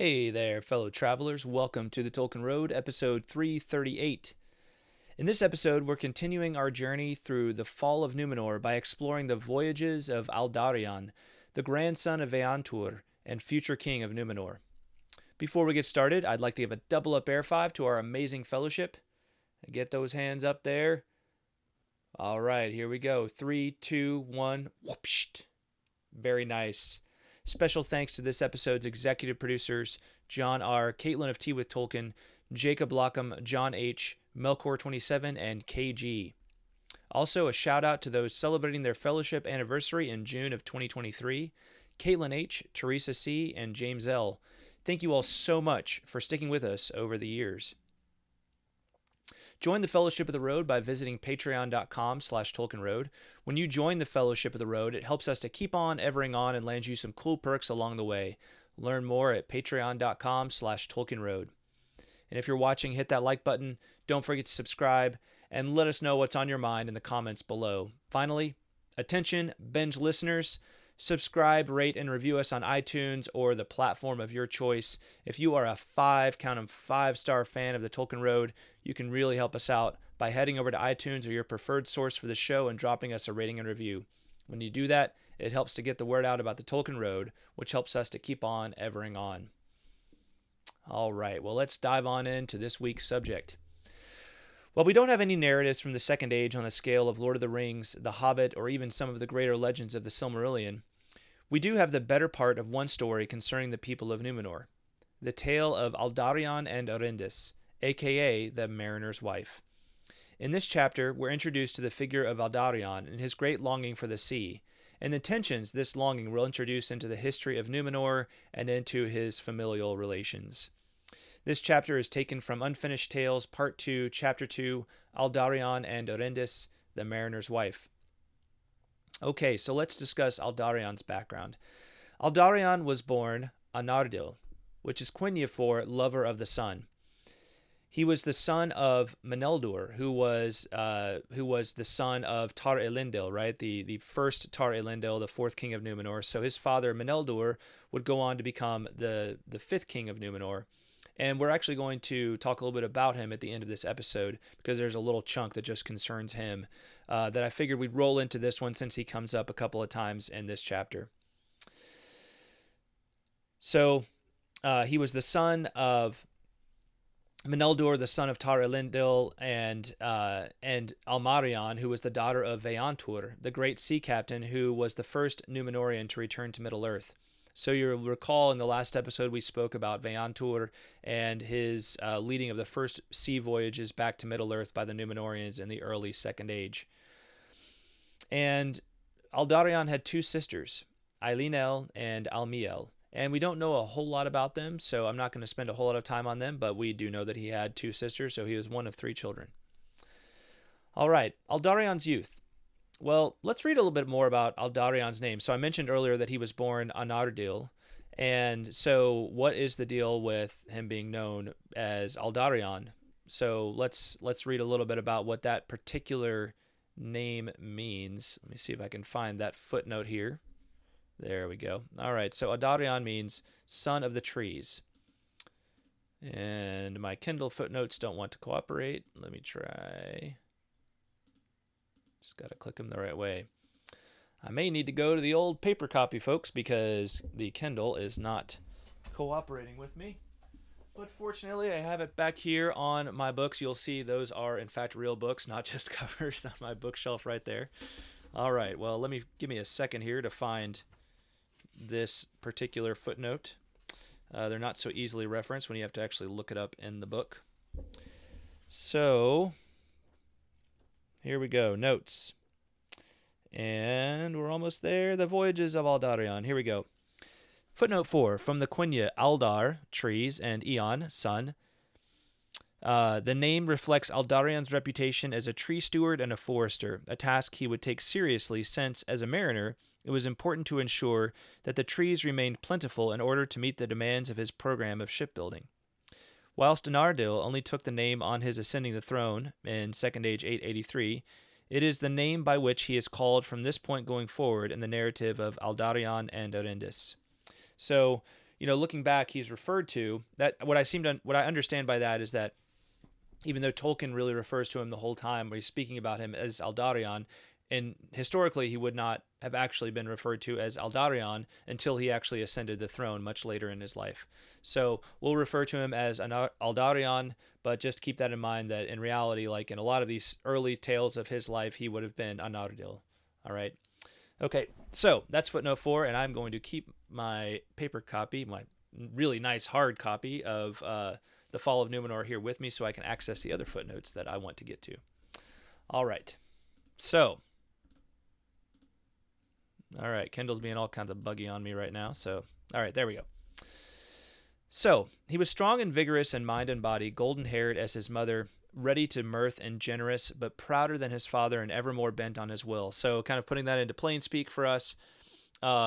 Hey there, fellow travelers. Welcome to the Tolkien Road, episode 338. In this episode, we're continuing our journey through the Fall of Númenor by exploring the Voyages of Aldarion, the grandson of Vëantur and future King of Númenor. Before we get started, I'd like to give a double up air five to our amazing fellowship. Get those hands up there. All right, here we go. 3, 2, 1. Whoopsht. Very nice. Special thanks to this episode's executive producers, John R., Kaitlyn of Tea with Tolkien, Jacob Lockham, John H., Melkor27, and KG. Also, a shout out to those celebrating their fellowship anniversary in June of 2023, Caitlin H., Teresa C., and James L. Thank you all so much for sticking with us over the years. Join the Fellowship of the Road by visiting patreon.com/TolkienRoad. When you join the Fellowship of the Road, it helps us to keep on evering on and land you some cool perks along the way. Learn more at patreon.com/TolkienRoad. And if you're watching, hit that like button. Don't forget to subscribe and let us know what's on your mind in the comments below. Finally, attention, binge listeners. Subscribe, rate, and review us on iTunes or the platform of your choice. If you are a count 'em 5-star fan of the Tolkien Road, you can really help us out by heading over to iTunes or your preferred source for the show and dropping us a rating and review. When you do that, it helps to get the word out about the Tolkien Road, which helps us to keep on evering on. All right, well, let's dive on into this week's subject. While we don't have any narratives from the Second Age on the scale of Lord of the Rings, The Hobbit, or even some of the greater legends of the Silmarillion, we do have the better part of one story concerning the people of Númenor, the tale of Aldarion and Erendis, aka the Mariner's Wife. In this chapter, we're introduced to the figure of Aldarion and his great longing for the sea, and the tensions this longing will introduce into the history of Númenor and into his familial relations. This chapter is taken from Unfinished Tales, Part 2, Chapter 2, Aldarion and Erendis, the Mariner's Wife. Okay, so let's discuss Aldarion's background. Aldarion was born Anardil, which is Quenya for lover of the sun. He was the son of Meneldur, who was the son of Tar-Elendil, right? The first Tar-Elendil, the fourth king of Númenor. So his father Meneldur would go on to become the fifth king of Númenor. And we're actually going to talk a little bit about him at the end of this episode because there's a little chunk that just concerns him that I figured we'd roll into this one since he comes up a couple of times in this chapter. So he was the son of Meneldur, the son of Tar-Elendil, and Almarion, who was the daughter of Vëantur, the great sea captain who was the first Númenorian to return to Middle-earth. So you'll recall in the last episode we spoke about Vëantur and his leading of the first sea voyages back to Middle-earth by the Númenorians in the early Second Age. And Aldarion had two sisters, Eilínel and Almiel. And we don't know a whole lot about them, so I'm not going to spend a whole lot of time on them, but we do know that he had two sisters, so he was one of three children. All right, Aldarion's youth. Well, let's read a little bit more about Aldarion's name. So I mentioned earlier that he was born Anardil, and so what is the deal with him being known as Aldarion? So let's read a little bit about what that particular name means. Let me see if I can find that footnote here. There we go. All right, so Aldarion means son of the trees. And my Kindle footnotes don't want to cooperate. Let me try. Just got to click them the right way. I may need to go to the old paper copy, folks, because the Kindle is not cooperating with me. But fortunately, I have it back here on my books. You'll see those are, in fact, real books, not just covers on my bookshelf right there. All right, well, give me a second here to find this particular footnote. They're not so easily referenced when you have to actually look it up in the book. So here we go, notes. And we're almost there. The Voyages of Aldarion. Here we go. Footnote 4. From the Quenya, Aldar, trees, and Eon, sun. The name reflects Aldarion's reputation as a tree steward and a forester, a task he would take seriously since, as a mariner, it was important to ensure that the trees remained plentiful in order to meet the demands of his program of shipbuilding. Whilst Anardil only took the name on his ascending the throne in Second Age 883, it is the name by which he is called from this point going forward in the narrative of Aldarion and Erendis. So looking back, he's referred to that. What I understand by that is that even though Tolkien really refers to him the whole time, where he's speaking about him as Aldarion, and historically he would not have actually been referred to as Aldarion until he actually ascended the throne much later in his life. So we'll refer to him as Aldarion, but just keep that in mind that in reality, like in a lot of these early tales of his life, he would have been Anardil. All right. Okay, so that's footnote 4, and I'm going to keep my paper copy, my really nice hard copy of the Fall of Númenor here with me so I can access the other footnotes that I want to get to. All right. So, all right, Kindle's being all kinds of buggy on me right now. So, all right, there we go. So, he was strong and vigorous in mind and body, golden-haired as his mother, ready to mirth and generous, but prouder than his father and ever more bent on his will. So, kind of putting that into plain speak for us,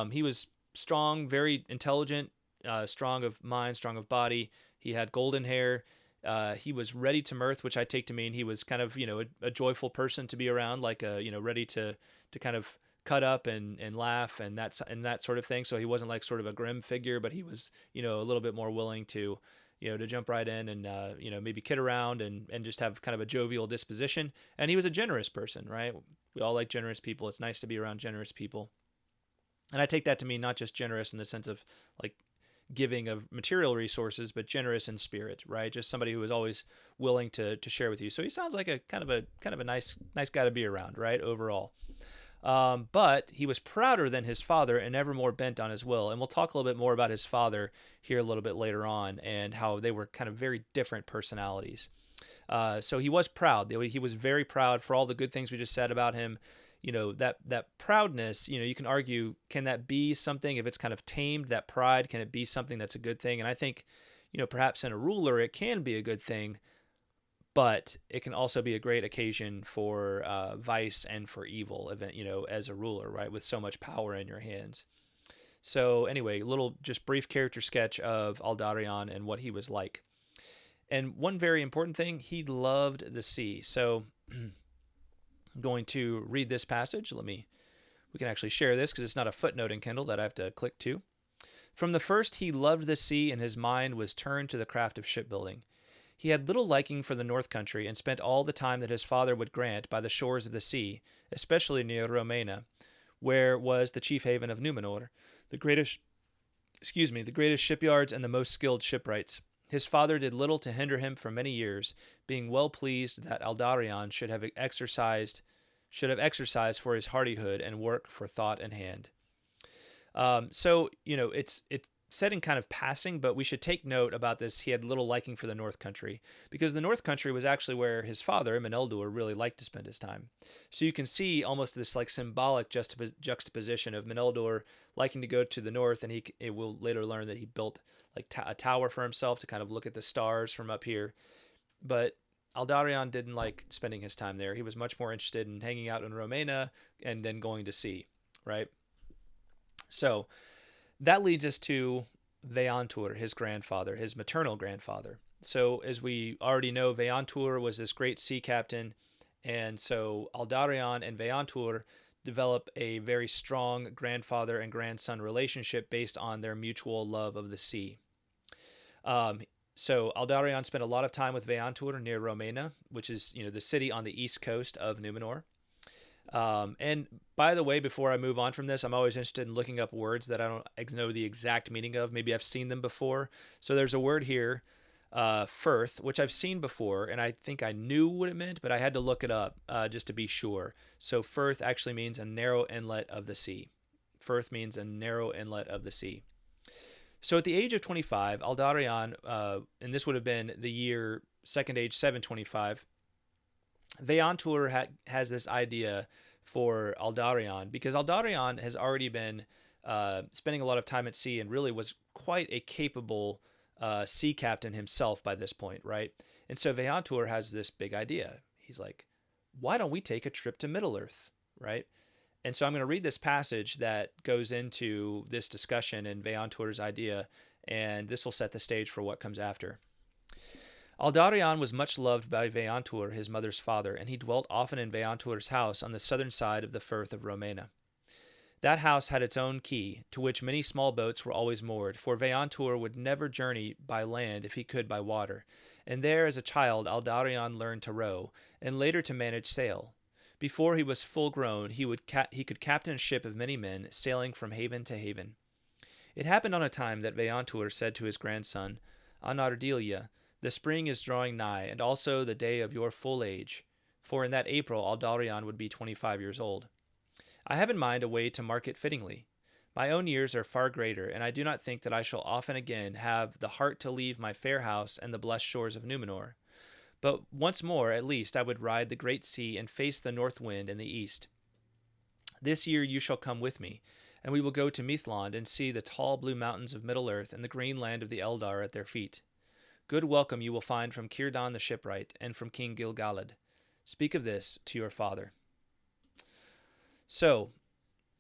he was strong, very intelligent, strong of mind, strong of body. He had golden hair. He was ready to mirth, which I take to mean he was kind of, a joyful person to be around, like, ready to kind of cut up and laugh and that sort of thing. So he wasn't like sort of a grim figure, but he was, a little bit more willing to, to jump right in and, maybe kid around and just have kind of a jovial disposition. And he was a generous person, right? We all like generous people. It's nice to be around generous people. And I take that to mean not just generous in the sense of like giving of material resources, but generous in spirit, right? Just somebody who is always willing to share with you. So he sounds like a kind of a nice guy to be around, right? Overall. But he was prouder than his father and ever more bent on his will. And we'll talk a little bit more about his father here a little bit later on and how they were kind of very different personalities. So he was proud. He was very proud for all the good things we just said about him. That proudness, you can argue, can that be something, if it's kind of tamed, that pride, can it be something that's a good thing? And I think, perhaps in a ruler, it can be a good thing, but it can also be a great occasion for vice and for evil, as a ruler, right, with so much power in your hands. So anyway, a little just brief character sketch of Aldarion and what he was like. And one very important thing, he loved the sea. So I'm going to read this passage. We can actually share this because it's not a footnote in Kindle that I have to click to. From the first, he loved the sea, and his mind was turned to the craft of shipbuilding. He had little liking for the North Country and spent all the time that his father would grant by the shores of the sea, especially near Romena, where was the chief haven of Númenor, the greatest shipyards and the most skilled shipwrights. His father did little to hinder him for many years, being well pleased that Aldarion should have exercised for his hardihood and work for thought and hand. So it's said in kind of passing, but we should take note about this. He had little liking for the North Country because the North Country was actually where his father, Meneldur, really liked to spend his time. So you can see almost this like symbolic juxtaposition of Meneldur liking to go to the north, and it will later learn that he built like a tower for himself to kind of look at the stars from up here. But Aldarion didn't like spending his time there. He was much more interested in hanging out in Romena and then going to sea, right? So that leads us to Vëantur, his grandfather, his maternal grandfather. So as we already know, Vëantur was this great sea captain, and so Aldarion and Vëantur develop a very strong grandfather and grandson relationship based on their mutual love of the sea. So Aldarion spent a lot of time with Vëantur near Romena, which is the city on the east coast of Númenor. And by the way, before I move on from this, I'm always interested in looking up words that I don't know the exact meaning of. Maybe I've seen them before. So there's a word here, firth, which I've seen before, and I think I knew what it meant, but I had to look it up just to be sure. So firth actually means a narrow inlet of the sea. Firth means a narrow inlet of the sea. So at the age of 25, Aldarion, and this would have been the year Second Age 725, Vëantur has this idea for Aldarion, because Aldarion has already been spending a lot of time at sea and really was quite a capable sea captain himself by this point, right? And so Vëantur has this big idea. He's like, why don't we take a trip to Middle-earth, right? And so I'm going to read this passage that goes into this discussion and Vëantur's idea, and this will set the stage for what comes after. Aldarion was much loved by Vëantur, his mother's father, and he dwelt often in Vëantur's house on the southern side of the firth of Romena. That house had its own quay, to which many small boats were always moored, for Vëantur would never journey by land if he could by water, and there as a child Aldarion learned to row, and later to manage sail. Before he was full grown, he could captain a ship of many men, sailing from haven to haven. It happened on a time that Vëantur said to his grandson, Anardilia, the spring is drawing nigh, and also the day of your full age, for in that April Aldarion would be 25 years old. I have in mind a way to mark it fittingly. My own years are far greater, and I do not think that I shall often again have the heart to leave my fair house and the blessed shores of Númenor. But once more, at least, I would ride the great sea and face the north wind and the east. This year you shall come with me, and we will go to Mithlond and see the tall blue mountains of Middle-earth and the green land of the Eldar at their feet. Good welcome you will find from Círdan the shipwright and from King Gil-galad. Speak of this to your father. So,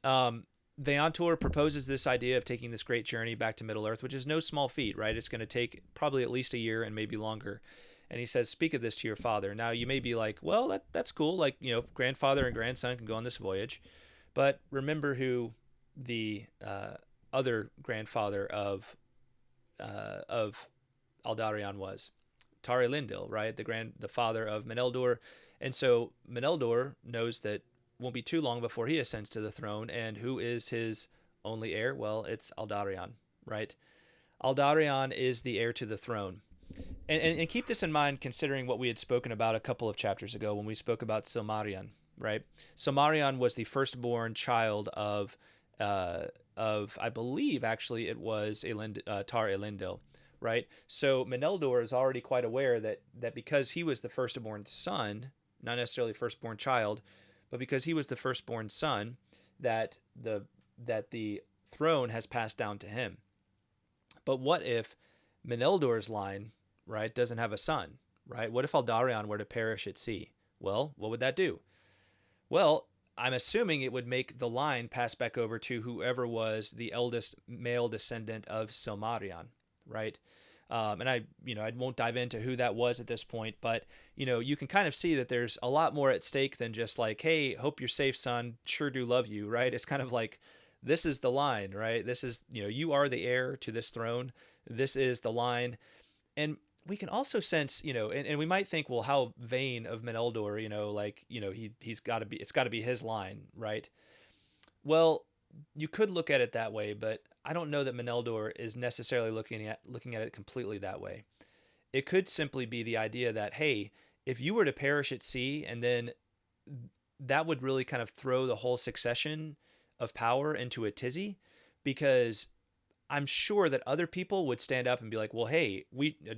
Vëantur proposes this idea of taking this great journey back to Middle-earth, which is no small feat, right? It's going to take probably at least a year and maybe longer. And he says, speak of this to your father. Now, you may be like, well, that's cool. Like, grandfather and grandson can go on this voyage. But remember who the other grandfather of Aldarion was. Tar-Meneldur, right? The father of Meneldur. And so Meneldur knows that won't be too long before he ascends to the throne. And who is his only heir? Well, it's Aldarion, right? Aldarion is the heir to the throne. And keep this in mind considering what we had spoken about a couple of chapters ago when we spoke about Silmarillion, right? Silmarillion was the firstborn child of I believe actually it was Tar-Meneldur, right? So Meneldur is already quite aware that because he was the firstborn son, not necessarily firstborn child, but because he was the firstborn son, that the throne has passed down to him. But what if Meneldur's line, right, doesn't have a son, right? What if Aldarion were to perish at sea? Well, what would that do? Well, I'm assuming it would make the line pass back over to whoever was the eldest male descendant of Silmarillion, right? And I won't dive into who that was at this point, but, you can kind of see that there's a lot more at stake than just like, hey, hope you're safe, son. Sure do love you, right? It's kind of like, this is the line, right? This is, you are the heir to this throne. This is the line. And we can also sense, and we might think, well, how vain of Meneldur, he's got to be, it's got to be his line, right? Well, you could look at it that way, but I don't know that Meneldur is necessarily looking at it completely that way. It could simply be the idea that, hey, if you were to perish at sea, and then that would really kind of throw the whole succession of power into a tizzy, because I'm sure that other people would stand up and be like, well, hey,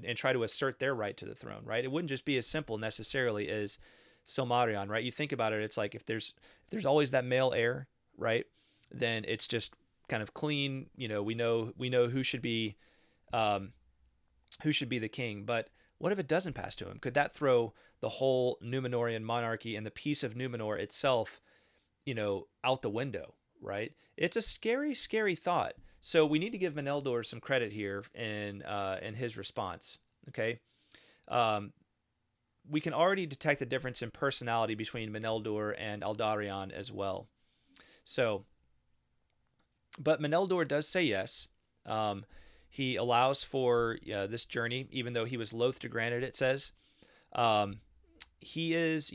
and try to assert their right to the throne, right? It wouldn't just be as simple necessarily as Silmarillion, right? You think about it, it's like if there's always that male heir, right? Then it's just kind of clean. We know who should be the king. But what if it doesn't pass to him? Could that throw the whole Númenorian monarchy and the peace of Númenor itself, out the window, right? It's a scary, scary thought. So we need to give Meneldur some credit here in his response. Okay, we can already detect the difference in personality between Meneldur and Aldarion as well. So, but Meneldur does say yes. He allows for this journey, even though he was loath to grant it. It says, he is,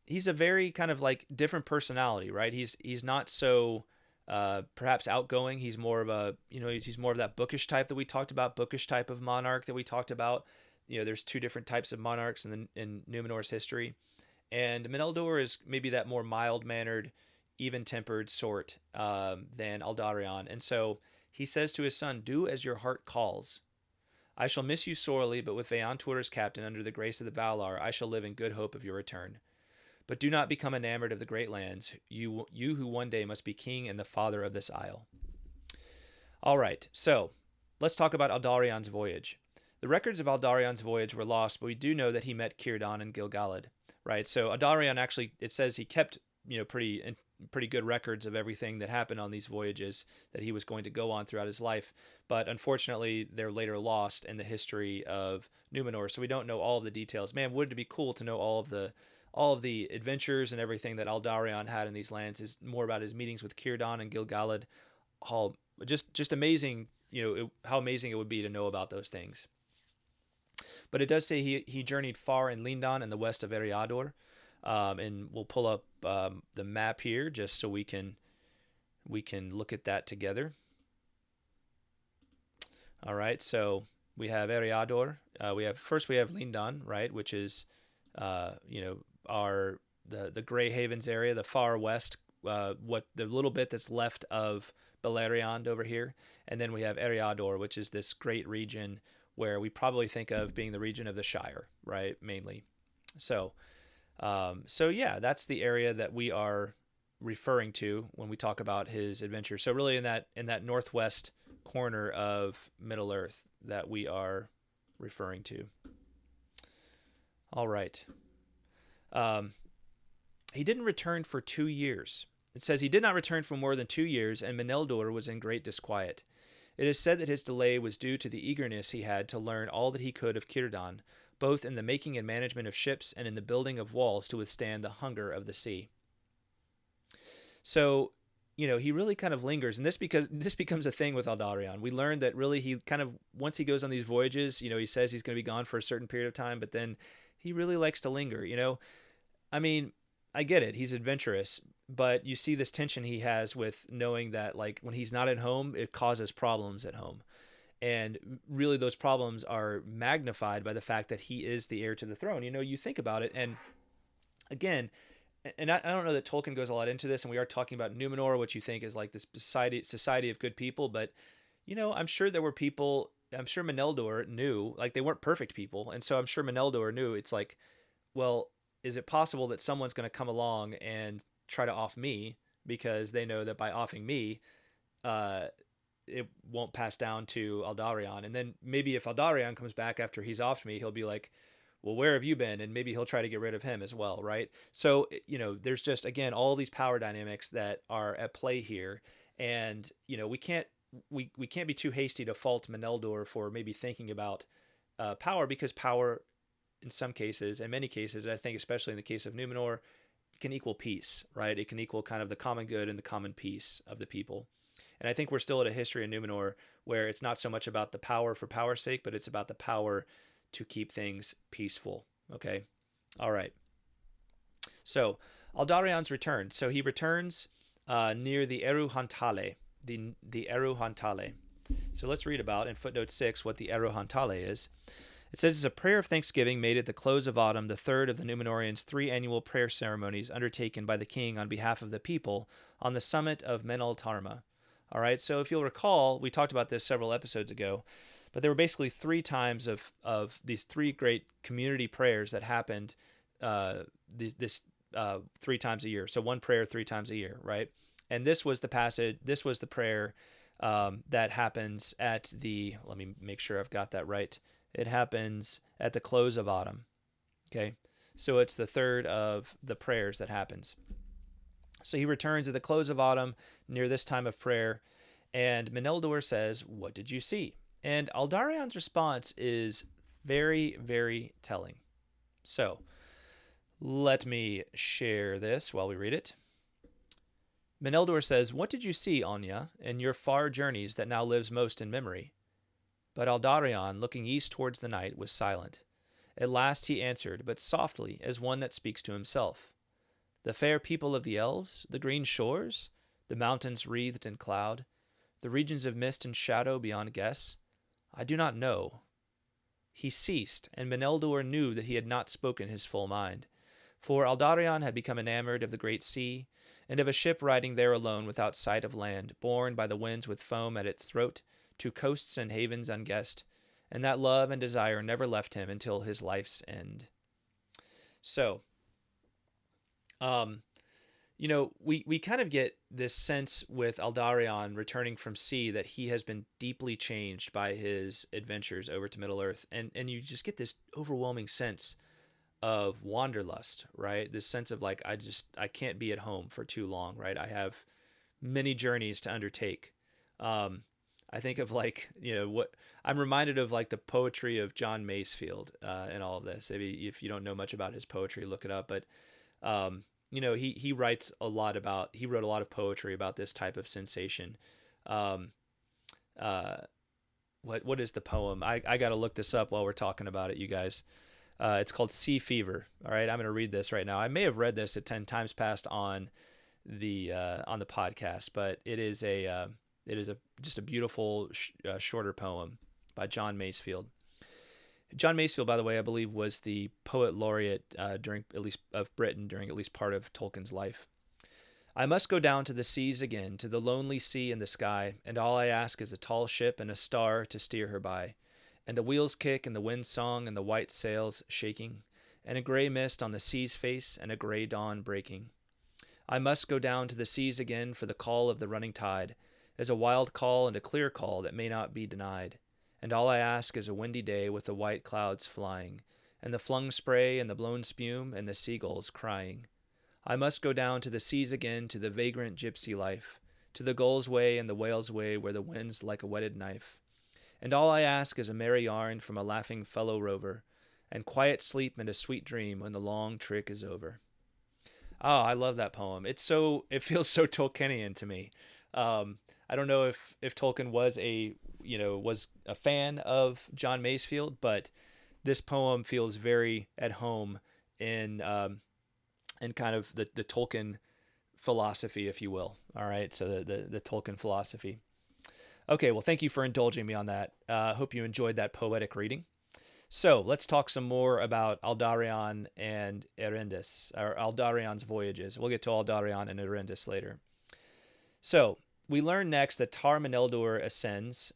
he's a very kind of like different personality, right? He's not so perhaps outgoing. He's more of a, he's more of that bookish type that we talked about, bookish type of monarch that we talked about. There's two different types of monarchs in Númenor's history, and Meneldur is maybe that more mild-mannered, even-tempered sort than Aldarion. And so he says to his son, do as your heart calls. I shall miss you sorely, but with Vëantur as captain under the grace of the Valar, I shall live in good hope of your return. But do not become enamored of the great lands, you who one day must be king and the father of this isle. All right, so let's talk about Aldarion's voyage. The records of Aldarion's voyage were lost, but we do know that he met Círdan and Gil-galad, right? So Aldarion actually, it says he kept, pretty good records of everything that happened on these voyages that he was going to go on throughout his life. But unfortunately, they're later lost in the history of Númenor, so we don't know all of the details. Man, wouldn't it be cool to know all of the all of the adventures and everything that Aldarion had in these lands is more about his meetings with Círdan and Gil-galad. All just amazing, how amazing it would be to know about those things. But it does say he journeyed far in Lindan in the west of Eriador, and we'll pull up the map here just so we can look at that together. All right, so we have Eriador. We have Lindan, right, which is our the Grey Havens area, the far west, what the little bit that's left of Beleriand over here, and then we have Eriador, which is this great region where we probably think of being the region of the Shire, right, mainly. So, yeah, that's the area that we are referring to when we talk about his adventure. So really in that northwest corner of Middle Earth that we are referring to. All right. He didn't return for 2 years. It says he did not return for more than 2 years, and Meneldur was in great disquiet. It is said that his delay was due to the eagerness he had to learn all that he could of Círdan, both in the making and management of ships and in the building of walls to withstand the hunger of the sea. So, he really kind of lingers, and this becomes a thing with Aldarion. We learned that really he kind of, once he goes on these voyages, he says he's going to be gone for a certain period of time, but then he really likes to linger. I mean, I get it, he's adventurous, but you see this tension he has with knowing that, like, when he's not at home, it causes problems at home. And really those problems are magnified by the fact that he is the heir to the throne. You think about it, and again, and I don't know that Tolkien goes a lot into this, and we are talking about Númenor, which you think is like this society of good people, but, I'm sure there were people, I'm sure Meneldur knew, like, they weren't perfect people, and so I'm sure Meneldur knew, it's like, well, is it possible that someone's going to come along and try to off me, because they know that by offing me, it won't pass down to Aldarion, and then maybe if Aldarion comes back after he's offed me, he'll be like, well, where have you been? And maybe he'll try to get rid of him as well, right? So, there's just, again, all these power dynamics that are at play here. And, we can't be too hasty to fault Meneldur for maybe thinking about power, because power, in some cases, in many cases, I think especially in the case of Númenor, can equal peace, right? It can equal kind of the common good and the common peace of the people. And I think we're still at a history in Númenor where it's not so much about the power for power's sake, but it's about the power to keep things peaceful. Okay. All right. So Aldarion's return. So he returns near the Eru Hantale, the Eru Hantale. So let's read about in footnote 6 what the Eru Hantale is. It says it's a prayer of thanksgiving made at the close of autumn, the third of the Númenorians' 3 annual prayer ceremonies undertaken by the king on behalf of the people on the summit of Menel Tarma. All right. So if you'll recall, we talked about this several episodes ago. But there were basically 3 times of these 3 great community prayers that happened 3 times a year. So one prayer 3 times a year, right? And this was the passage. This was the prayer that happens at the. Let me make sure I've got that right. It happens at the close of autumn. Okay, so it's the third of the prayers that happens. So he returns at the close of autumn near this time of prayer, and Meneldur says, "What did you see?" And Aldarion's response is very, very telling. So, let me share this while we read it. Meneldur says, "What did you see, Anya, in your far journeys that now lives most in memory?" But Aldarion, looking east towards the night, was silent. At last he answered, but softly, as one that speaks to himself. "The fair people of the elves, the green shores, the mountains wreathed in cloud, the regions of mist and shadow beyond guess, I do not know." He ceased, and Meneldur knew that he had not spoken his full mind, for Aldarion had become enamored of the great sea, and of a ship riding there alone without sight of land, borne by the winds with foam at its throat, to coasts and havens unguessed, and that love and desire never left him until his life's end. So, we kind of get this sense with Aldarion returning from sea that he has been deeply changed by his adventures over to Middle-earth. And you just get this overwhelming sense of wanderlust, right? This sense of like, I can't be at home for too long, right? I have many journeys to undertake. I think of like, what I'm reminded of, like the poetry of John Masefield in all of this. Maybe if you don't know much about his poetry, look it up. But he writes a lot about. He wrote a lot of poetry about this type of sensation. Um, uh, what is the poem? I got to look this up while we're talking about it, you guys. It's called Sea Fever. All right, I'm going to read this right now. I may have read this at 10 times past on the podcast, but it is just a beautiful shorter poem by John Masefield. John Masefield, by the way, I believe was the poet laureate during at least of Britain during at least part of Tolkien's life. I must go down to the seas again, to the lonely sea and the sky, and all I ask is a tall ship and a star to steer her by, and the wheels kick and the wind song and the white sails shaking, and a gray mist on the sea's face and a gray dawn breaking. I must go down to the seas again, for the call of the running tide is a wild call and a clear call that may not be denied, and all I ask is a windy day with the white clouds flying, and the flung spray and the blown spume and the seagulls crying. I must go down to the seas again, to the vagrant gypsy life, to the gull's way and the whale's way where the wind's like a whetted knife. And all I ask is a merry yarn from a laughing fellow rover, and quiet sleep and a sweet dream when the long trick is over. Oh, I love that poem. It feels so Tolkienian to me. I don't know if Tolkien was a fan of John Masefield, but this poem feels very at home in kind of the Tolkien philosophy, if you will. All right, so the Tolkien philosophy. Okay, well, thank you for indulging me on that. Hope you enjoyed that poetic reading. So let's talk some more about Aldarion and Erendis, or Aldarion's voyages. We'll get to Aldarion and Erendis later. So we learn next that Tar-Meneldur ascends,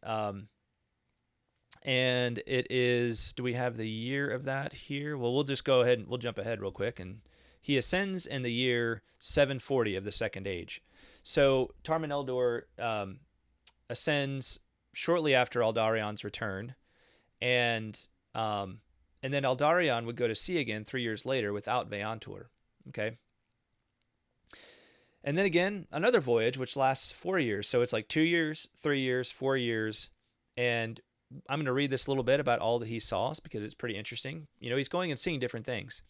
and it is, do we have the year of that here? Well, we'll just go ahead and we'll jump ahead real quick. And he ascends in the year 740 of the Second Age. So Tar-Meneldur ascends shortly after Aldarion's return, and then Aldarion would go to sea again 3 years later without Vëantur. Okay. And then again, another voyage, which lasts 4 years. So it's like 2 years, 3 years, 4 years. And I'm going to read this a little bit about all that he saw because it's pretty interesting. He's going and seeing different things.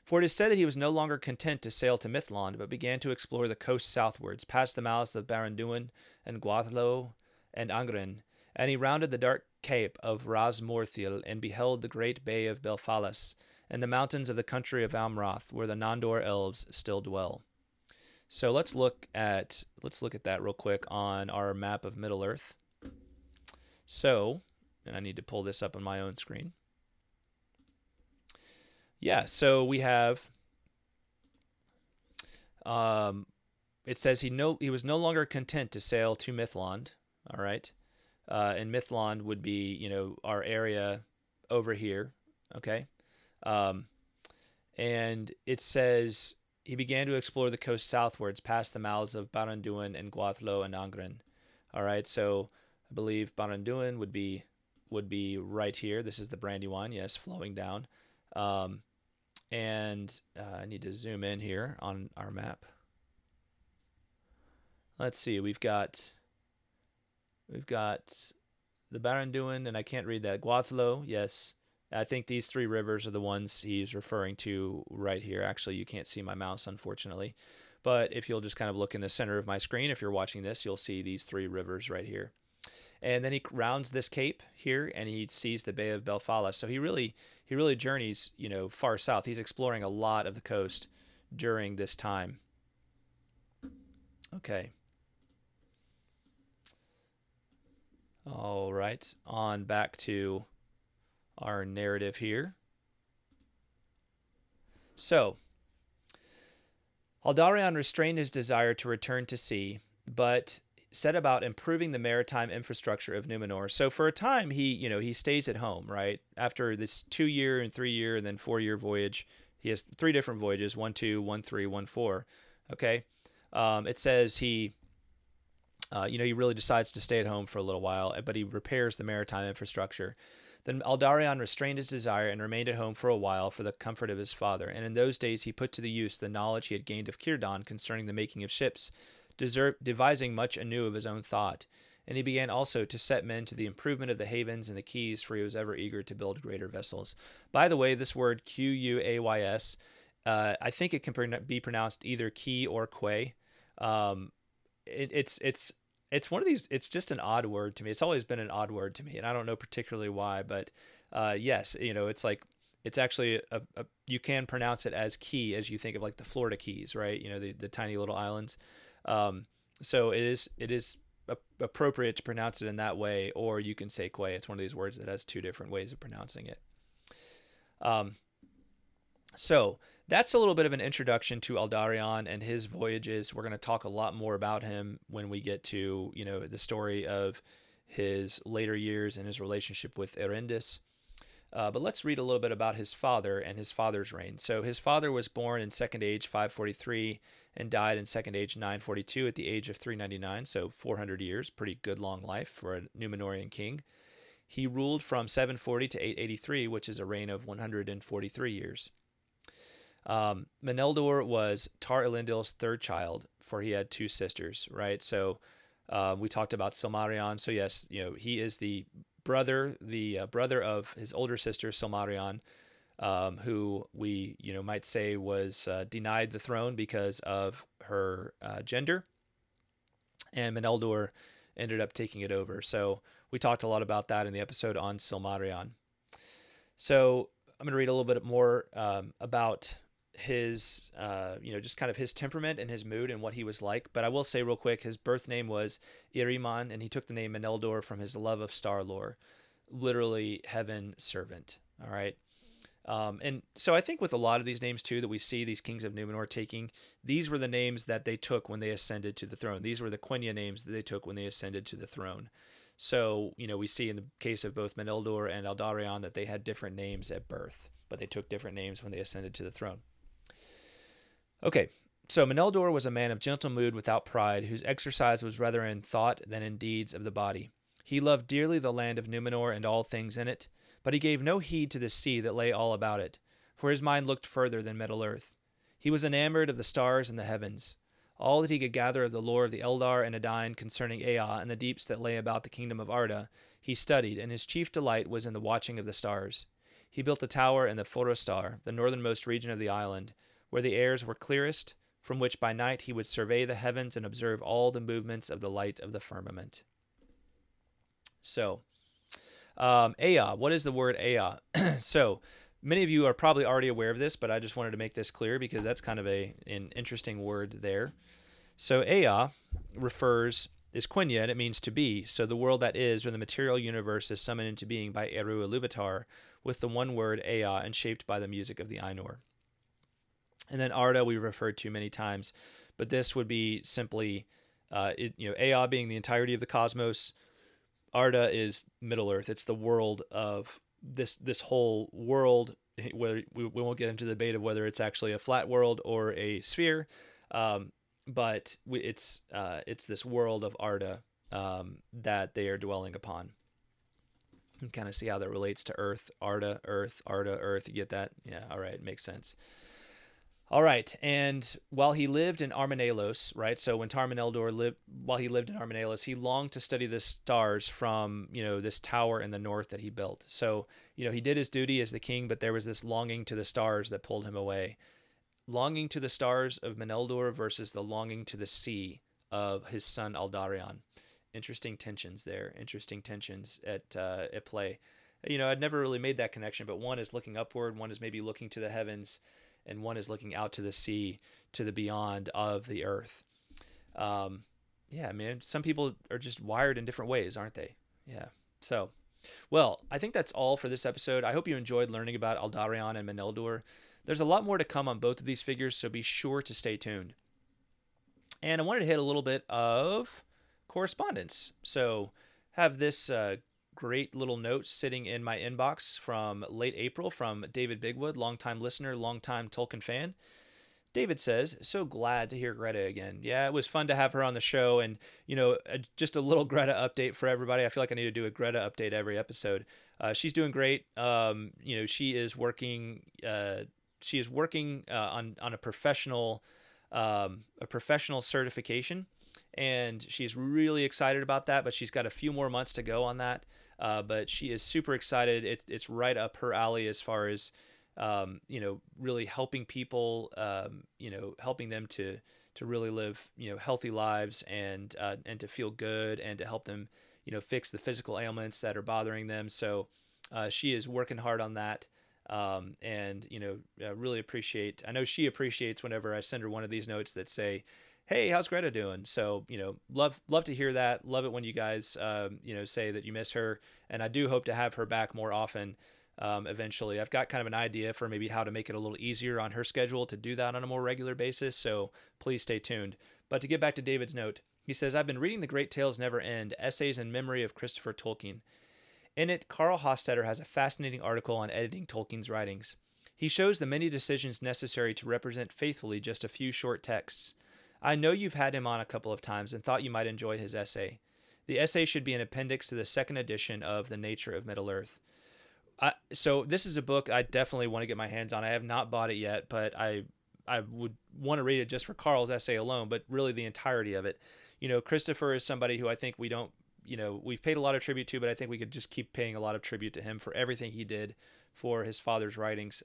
For it is said that he was no longer content to sail to Mithlond, but began to explore the coast southwards, past the mouths of Barandúin and Gwathlo and Angren, and he rounded the dark cape of Ras Morthil and beheld the great bay of Belfalas and the mountains of the country of Amroth, where the Nandor elves still dwell. So let's look at that real quick on our map of Middle Earth. So, and I need to pull this up on my own screen. Yeah, so we have it says he was no longer content to sail to Mithlond, all right? And Mithlond would be, our area over here, okay? And it says he began to explore the coast southwards past the mouths of Barandúin and Gwathlo and Angren. All right, so I believe Barandúin would be right here. This is the Brandywine, yes, flowing down. And I need to zoom in here on our map. Let's see, we've got the Barandúin, and I can't read that. Gwathlo, yes. I think these three rivers are the ones he's referring to right here. Actually, you can't see my mouse, unfortunately. But if you'll just kind of look in the center of my screen, if you're watching this, you'll see these three rivers right here. And then he rounds this cape here, and he sees the Bay of Belfalas. So he really journeys, far south. He's exploring a lot of the coast during this time. Okay. All right, on back to our narrative here. So, Aldarion restrained his desire to return to sea, but set about improving the maritime infrastructure of Númenor. So for a time, he stays at home, right? After this 2 year and 3 year and then 4 year voyage, he has 3 different voyages, 1, 2, 1, 3, 1, 4. Okay. It says he really decides to stay at home for a little while, but he repairs the maritime infrastructure. Then Aldarion restrained his desire and remained at home for a while for the comfort of his father. And in those days he put to the use the knowledge he had gained of Círdan concerning the making of ships, devising much anew of his own thought. And he began also to set men to the improvement of the havens and the quays, for he was ever eager to build greater vessels. By the way, this word Quays, I think it can be pronounced either key or quay. Um, it's one of these. It's just an odd word to me. It's always been an odd word to me, and I don't know particularly why. But yes, it's like it's actually you can pronounce it as key as you think of like the Florida Keys, right? The tiny little islands. Um, so it is appropriate to pronounce it in that way, or you can say quay. It's one of these words that has two different ways of pronouncing it. Um, so that's a little bit of an introduction to Aldarion and his voyages. We're going to talk a lot more about him when we get to, the story of his later years and his relationship with Erendis. But let's read a little bit about his father and his father's reign. So his father was born in Second Age 543 and died in Second Age 942 at the age of 399, so 400 years, pretty good long life for a Númenorian king. He ruled from 740 to 883, which is a reign of 143 years. Meneldur was Tar-Elendil's third child, for he had two sisters, right? So we talked about Silmarillion. So yes, he is the brother of his older sister Silmarillion, who we might say was denied the throne because of her gender, and Meneldur ended up taking it over. So we talked a lot about that in the episode on Silmarillion. So I'm going to read a little bit more about his, just kind of his temperament and his mood and what he was like. But I will say real quick, his birth name was Iriman, and he took the name Meneldur from his love of star lore, literally heaven servant. All right. And so I think with a lot of these names too that we see these kings of Númenor taking, these were the names that they took when they ascended to the throne. These were the Quenya names that they took when they ascended to the throne. So, we see in the case of both Meneldur and Aldarion that they had different names at birth, but they took different names when they ascended to the throne. Okay, so Meneldur was a man of gentle mood without pride, whose exercise was rather in thought than in deeds of the body. He loved dearly the land of Númenor and all things in it, but he gave no heed to the sea that lay all about it, for his mind looked further than Middle-earth. He was enamored of the stars and the heavens. All that he could gather of the lore of the Eldar and Edain concerning Ea and the deeps that lay about the kingdom of Arda, he studied, and his chief delight was in the watching of the stars. He built a tower in the Forostar, the northernmost region of the island, where the airs were clearest, from which by night he would survey the heavens and observe all the movements of the light of the firmament. So, Ea, what is the word Ea? So, many of you are probably already aware of this, but I just wanted to make this clear because that's kind of an interesting word there. So Ea is Quenya, and it means to be. So the world that is, or the material universe, is summoned into being by Eru Iluvatar with the one word Ea and shaped by the music of the Ainur. And then Arda we referred to many times, but this would be simply, Ea being the entirety of the cosmos. Arda is Middle-earth. It's the world of this whole world. Where we won't get into the debate of whether it's actually a flat world or a sphere, but it's this world of Arda that they are dwelling upon. You can kind of see how that relates to Earth, Arda, Earth, Arda, Earth. You get that? Yeah. All right, makes sense. All right, and while he lived in Armenelos, right? So when Tar-Meneldur lived in Armenelos, he longed to study the stars from, this tower in the north that he built. So, he did his duty as the king, but there was this longing to the stars that pulled him away. Longing to the stars of Meneldur versus the longing to the sea of his son Aldarion. Interesting tensions there. Interesting tensions at play. I'd never really made that connection, but one is looking upward, one is maybe looking to the heavens, and one is looking out to the sea, to the beyond of the earth. Yeah, man, some people are just wired in different ways, aren't they? Yeah. So, well, I think that's all for this episode. I hope you enjoyed learning about Aldarion and Meneldur. There's a lot more to come on both of these figures, so be sure to stay tuned. And I wanted to hit a little bit of correspondence. So, have this great little note sitting in my inbox from late April from David Bigwood, longtime listener, longtime Tolkien fan. David says, so glad to hear Greta again. Yeah, it was fun to have her on the show. And, just a little Greta update for everybody. I feel like I need to do a Greta update every episode. She's doing great. She is working on a professional certification. and she's really excited about that. But she's got a few more months to go on that. But she is super excited. It's right up her alley as far as really helping people, helping them to really live healthy lives and to feel good and to help them fix the physical ailments that are bothering them. So she is working hard on that. And really appreciate. I know she appreciates whenever I send her one of these notes that say, "Hey, how's Greta doing?" So love to hear that. Love it when you guys say that you miss her, and I do hope to have her back more often. Eventually, I've got kind of an idea for maybe how to make it a little easier on her schedule to do that on a more regular basis. So please stay tuned. But to get back to David's note, he says, "I've been reading The Great Tales Never End: Essays in Memory of Christopher Tolkien. In it, Carl Hostetter has a fascinating article on editing Tolkien's writings. He shows the many decisions necessary to represent faithfully just a few short texts. I know you've had him on a couple of times and thought you might enjoy his essay. The essay should be an appendix to the second edition of The Nature of Middle-earth." So this is a book I definitely want to get my hands on. I have not bought it yet, but I would want to read it just for Carl's essay alone, but really the entirety of it. Christopher is somebody who I think we don't, we've paid a lot of tribute to, but I think we could just keep paying a lot of tribute to him for everything he did for his father's writings.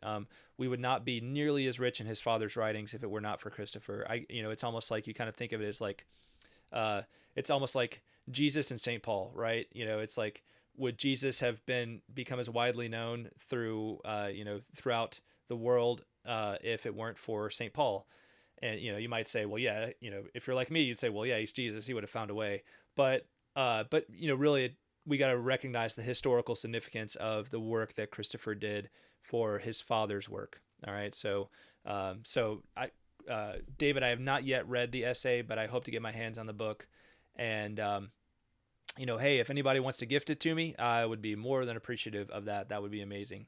We would not be nearly as rich in his father's writings if it were not for Christopher. It's almost like you kind of think of it as like, it's almost like Jesus and St. Paul, right? It's like, would Jesus have become as widely known throughout the world if it weren't for St. Paul? And you might say, well, yeah, if you're like me, you'd say, well, yeah, he's Jesus. He would have found a way. But really, we got to recognize the historical significance of the work that Christopher did for his father's work. All right, so David, I have not yet read the essay, but I hope to get my hands on the book. And hey, if anybody wants to gift it to me, I would be more than appreciative of that. That would be amazing.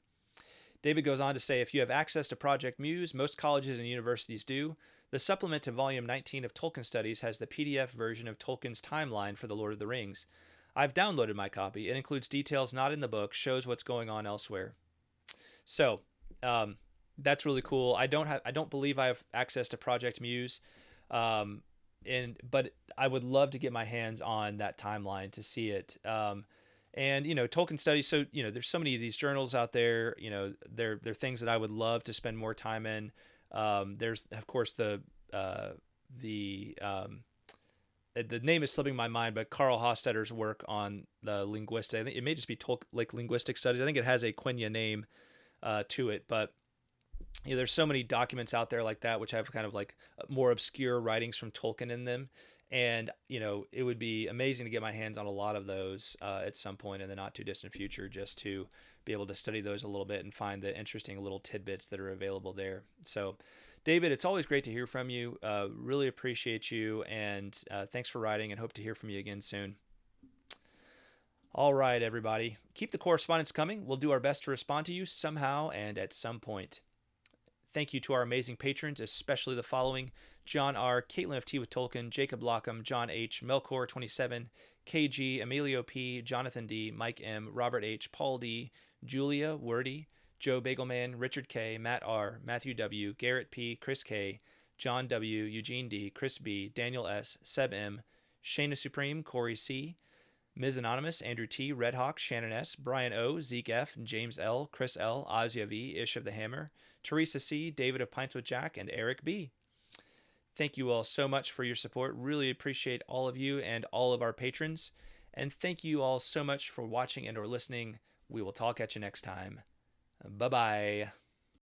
David goes on to say, if you have access to Project Muse, most colleges and universities do, the supplement to Volume 19 of Tolkien Studies has the PDF version of Tolkien's timeline for The Lord of the Rings. I've downloaded my copy. It includes details not in the book, shows what's going on elsewhere. So, that's really cool. I don't believe I have access to Project Muse. But I would love to get my hands on that timeline to see it. And Tolkien Studies. So there's so many of these journals out there. They're things that I would love to spend more time in. There's of course the name is slipping my mind, but Carl Hostetter's work on the linguistics. I think it may just be linguistic studies. I think it has a Quenya name to it, but there's so many documents out there like that which have kind of like more obscure writings from Tolkien in them, and it would be amazing to get my hands on a lot of those at some point in the not too distant future, just to be able to study those a little bit and find the interesting little tidbits that are available there. So David, it's always great to hear from you. Really appreciate you, and thanks for writing, and hope to hear from you again soon. All right, everybody, keep the correspondence coming. We'll do our best to respond to you somehow and at some point. Thank you to our amazing patrons, especially the following: John R., Kaitlyn of Tea with Tolkien, Jacob Lockham, John H., Melkor27, KG, Emilio P., Jonathan D., Mike M., Robert H., Paul D., Julia Wordy, Joe Bagelman, Richard K., Matt R., Matthew W., Garrett P., Chris K., John W., Eugene D., Chris B., Daniel S., Seb M., Shayna Supreme, Corey C., Ms. Anonymous, Andrew T., Red Hawk, Shannon S., Brian O., Zeke F., James L., Chris L., Ozia V., Ish of the Hammer, Teresa C., David of Pints with Jack, and Eric B. Thank you all so much for your support. Really appreciate all of you and all of our patrons. And thank you all so much for watching and or listening. We will talk at you next time. Bye-bye.